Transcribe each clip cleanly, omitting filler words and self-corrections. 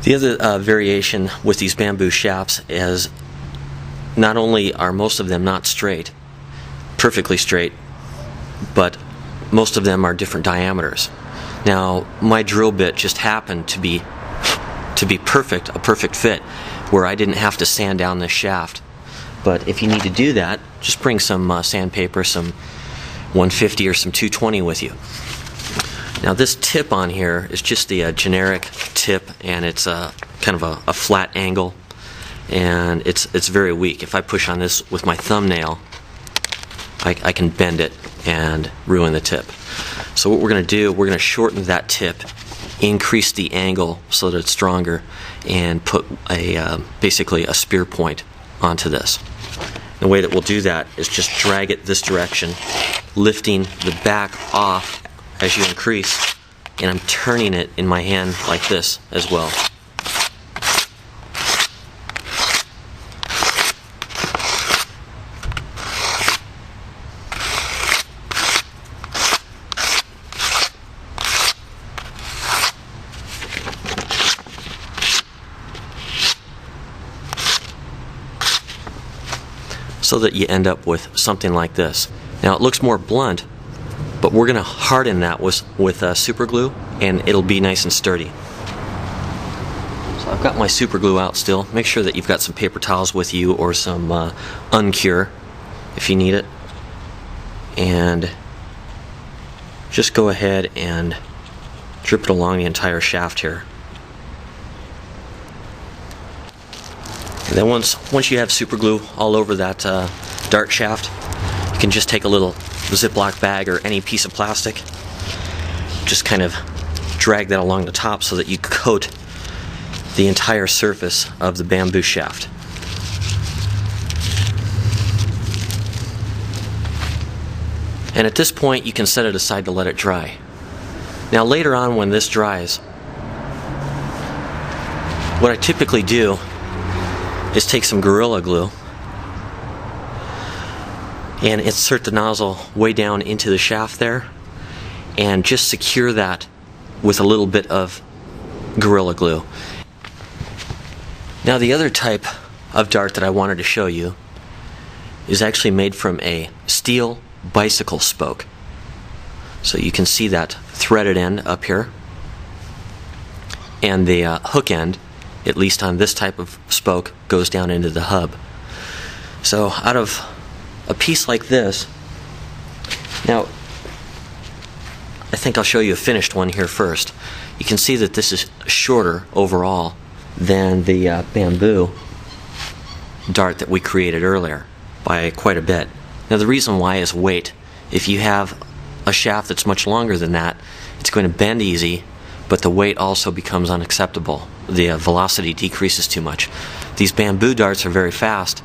The other variation with these bamboo shafts is not only are most of them not straight, perfectly straight, but most of them are different diameters. Now, my drill bit just happened to be perfect, a perfect fit, where I didn't have to sand down this shaft. But if you need to do that, just bring some sandpaper, some 150 or some 220 with you. Now this tip on here is just the generic tip, and it's kind of a flat angle, and it's very weak. If I push on this with my thumbnail, I can bend it and ruin the tip. So what we're going to do, we're going to shorten that tip, increase the angle so that it's stronger, and put basically a spear point onto this. The way that we'll do that is just drag it this direction, lifting the back off as you increase, and I'm turning it in my hand like this as well. So that you end up with something like this. Now it looks more blunt, but we're going to harden that with super glue, and it'll be nice and sturdy. So I've got my super glue out still. Make sure that you've got some paper towels with you, or some Uncure if you need it. And just go ahead and drip it along the entire shaft here. And then once you have super glue all over that dart shaft, you can just take a little Ziploc bag or any piece of plastic, just kind of drag that along the top so that you coat the entire surface of the bamboo shaft. And at this point you can set it aside to let it dry. Now later on, when this dries, what I typically do is take some Gorilla Glue and insert the nozzle way down into the shaft there, and just secure that with a little bit of Gorilla Glue. Now the other type of dart that I wanted to show you is actually made from a steel bicycle spoke. So you can see that threaded end up here, and the hook end, at least on this type of spoke, goes down into the hub. So out of a piece like this, now I think I'll show you a finished one here first. You can see that this is shorter overall than the bamboo dart that we created earlier by quite a bit. Now the reason why is weight. If you have a shaft that's much longer than that, it's going to bend easy, but the weight also becomes unacceptable. The velocity decreases too much. These bamboo darts are very fast.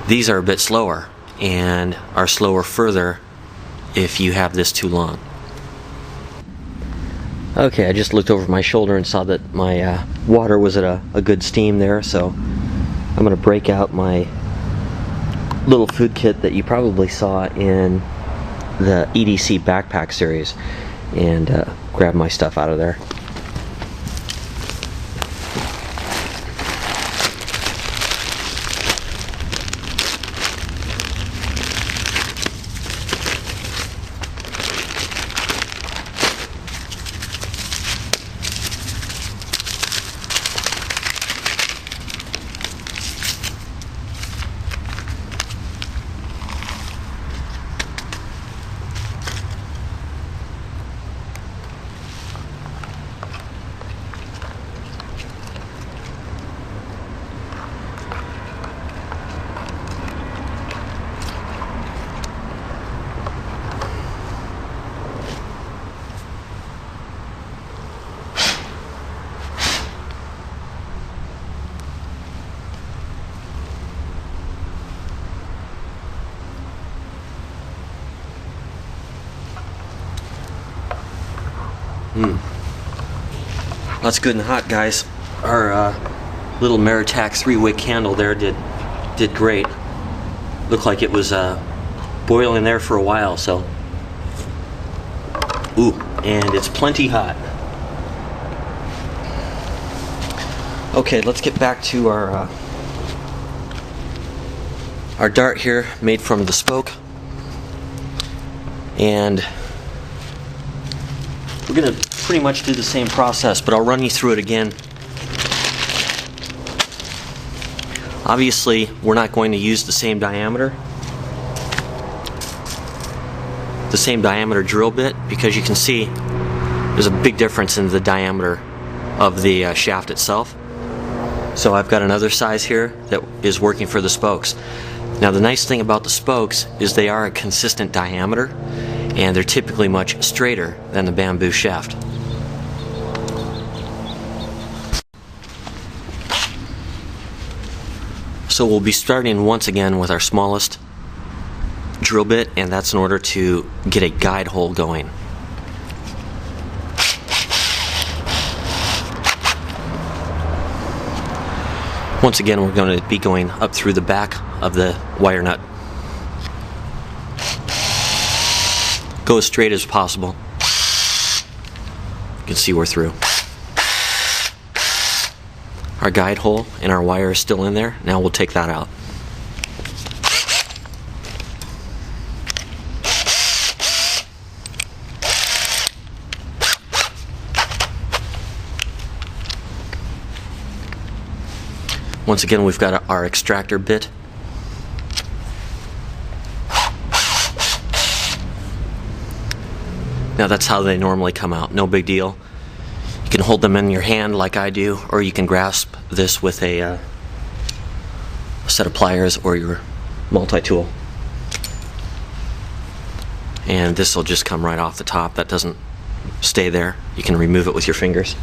These are a bit slower, and are slower further if you have this too long. Okay, I just looked over my shoulder and saw that my water was at a good steam there, so I'm going to break out my little food kit that you probably saw in the EDC backpack series, and grab my stuff out of there. That's good and hot, guys. Our little Meritac 3-wick candle there did great. Looked like it was boiling there for a while, so. Ooh, and it's plenty hot. Okay, let's get back to our dart here, made from the spoke, and we're going to pretty much do the same process, but I'll run you through it again. Obviously, we're not going to use the same diameter drill bit, because you can see there's a big difference in the diameter of the shaft itself. So I've got another size here that is working for the spokes. Now the nice thing about the spokes is they are a consistent diameter, and they're typically much straighter than the bamboo shaft. So we'll be starting once again with our smallest drill bit, and that's in order to get a guide hole going. Once again, we're going to be going up through the back of the wire nut. Go as straight as possible. You can see we're through. Our guide hole and our wire is still in there. Now we'll take that out. Once again, we've got our extractor bit. Now that's how they normally come out, no big deal. You can hold them in your hand like I do, or you can grasp this with a set of pliers or your multi-tool. And this will just come right off the top. That doesn't stay there. You can remove it with your fingers.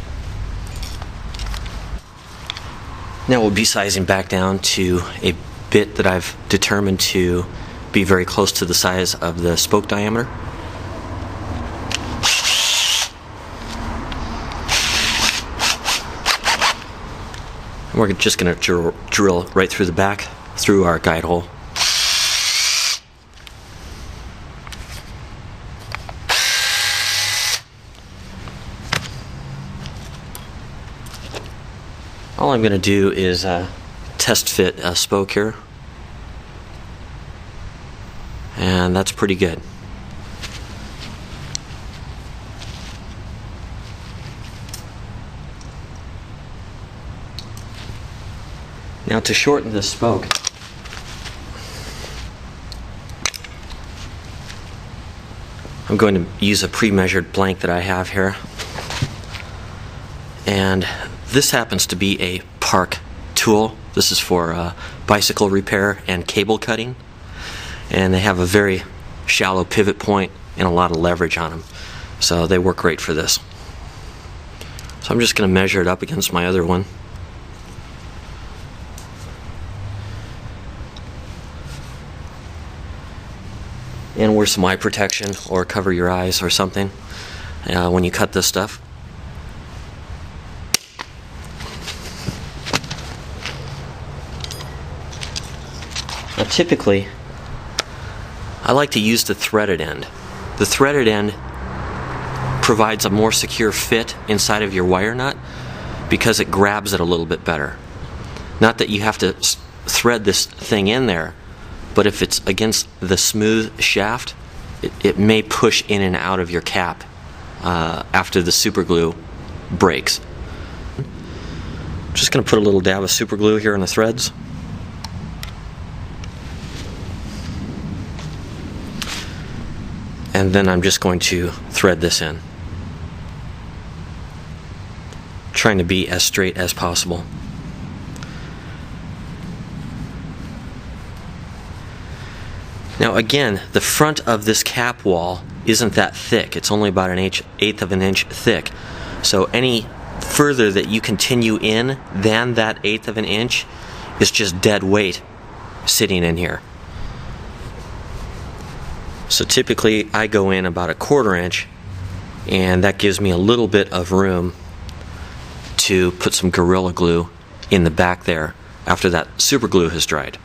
Now we'll be sizing back down to a bit that I've determined to be very close to the size of the spoke diameter. And we're just going to drill right through the back, through our guide hole. All I'm going to do is test fit a spoke here, and that's pretty good. Now to shorten this spoke, I'm going to use a pre-measured blank that I have here, and this happens to be a Park tool. This is for bicycle repair and cable cutting, and they have a very shallow pivot point and a lot of leverage on them, so they work great for this. So I'm just going to measure it up against my other one. And wear some eye protection or cover your eyes or something when you cut this stuff. Now typically, I like to use the threaded end. The threaded end provides a more secure fit inside of your wire nut because it grabs it a little bit better. Not that you have to thread this thing in there, but if it's against the smooth shaft, it may push in and out of your cap after the super glue breaks. I'm just going to put a little dab of super glue here in the threads. And then I'm just going to thread this in, trying to be as straight as possible. Now again, the front of this cap wall isn't that thick. It's only about an eighth of an inch thick. So any further that you continue in than that eighth of an inch is just dead weight sitting in here. So typically I go in about a 1/4 inch, and that gives me a little bit of room to put some Gorilla Glue in the back there after that super glue has dried.